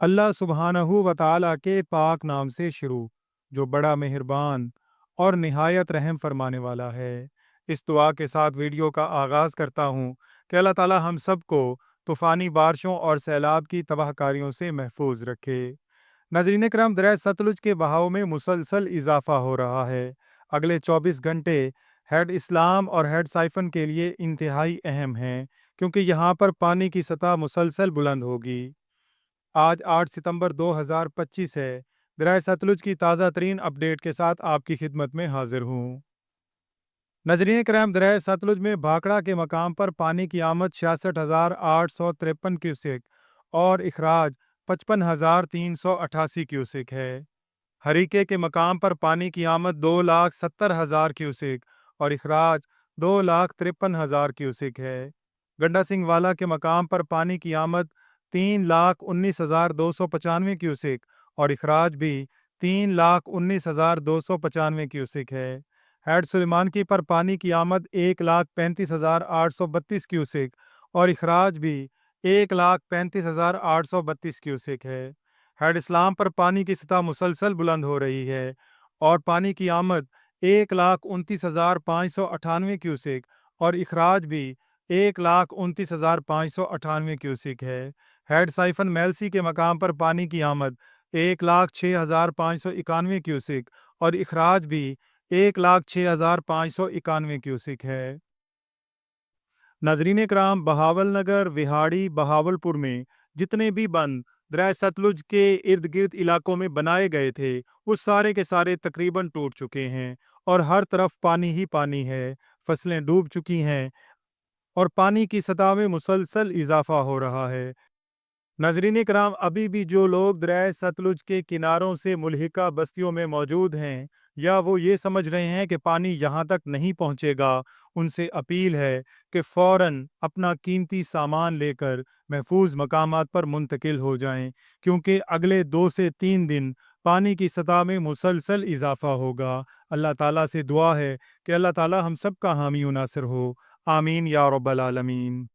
اللہ सुबहानहू व तआला के पाक नाम से शुरू, जो बड़ा मेहरबान और निहायत रहम फरमाने वाला है। इस दुआ के साथ वीडियो का आगाज़ करता हूँ कि अल्लाह ताला हम सबको तूफ़ानी बारिशों और सैलाब की तबाहकारियों से महफूज रखे। नाज़रीन करम, दरिया सतलुज के बहाव में मुसलसल इजाफा हो रहा है। अगले 24 घंटे हेड इस्लाम और हेड साइफन के लिए इंतहाई अहम हैं, क्योंकि यहाँ पर पानी की सतह मुसलसल बुलंद होगी। आज 8 सितंबर 2025 है। दरिया सतलुज की ताज़ा तरीन अपडेट के साथ आपकी खिदमत में हाजिर हूँ। नजरीन कराम, दरिया सतलुज में भाखड़ा के मकाम पर पानी की आमद 66,853 क्यूसेक और इखराज 55,388 क्यूसेक है। हरीके के मकाम पर पानी की आमद 2,70,000 क्यूसेक और इखराज 2,53,000 क्यूसेक है। गंडा सिंह वाला के मकाम पर पानी की आमद 3,19,295 क्यूसेक और इखराज भी 3,19,295 क्यूसेक है। हैड सुलेमानकी पर पानी की आमद 1,35,832 क्यूसेक और इखराज भी 1,35,832 क्यूसेक है। हेड इस्लाम पर पानी की सतह मुसलसल बुलंद हो रही है और पानी की आमद 1,29,598 क्यूसेक और इखराज भी 1,29,598 क्यूसेक है। हेड साइफन मेलसी के मकाम पर पानी की आमद 1,06,591 क्यूसेक और इखराज भी 1,06,591 क्यूसेक है। नाजरीन कराम, बहावल नगर, विहाड़ी, बहावलपुर में जितने भी बंद दरिया सतलुज के इर्द गिर्द इलाकों में बनाए गए थे, वो सारे के सारे तकरीबन टूट चुके हैं और हर तरफ पानी ही पानी है। फसलें डूब चुकी हैं और पानी की सतह में मुसलसल इजाफा हो रहा है। नाजरीन कराम, अभी भी जो लोग दरिया सतलुज के किनारों से मुल्हिका बस्तियों में मौजूद हैं या वो ये समझ रहे हैं कि पानी यहाँ तक नहीं पहुँचेगा, उनसे अपील है कि फ़ौरन अपना कीमती सामान लेकर महफूज मकामात पर मुंतकिल हो जाएं, क्योंकि अगले 2 से 3 दिन पानी की सतह में मुसलसल इजाफा होगा। अल्लाह ताला से दुआ है कि अल्लाह ताला हम सब का हामी व नासिर हो। आमीन या रब्बल आलमीन।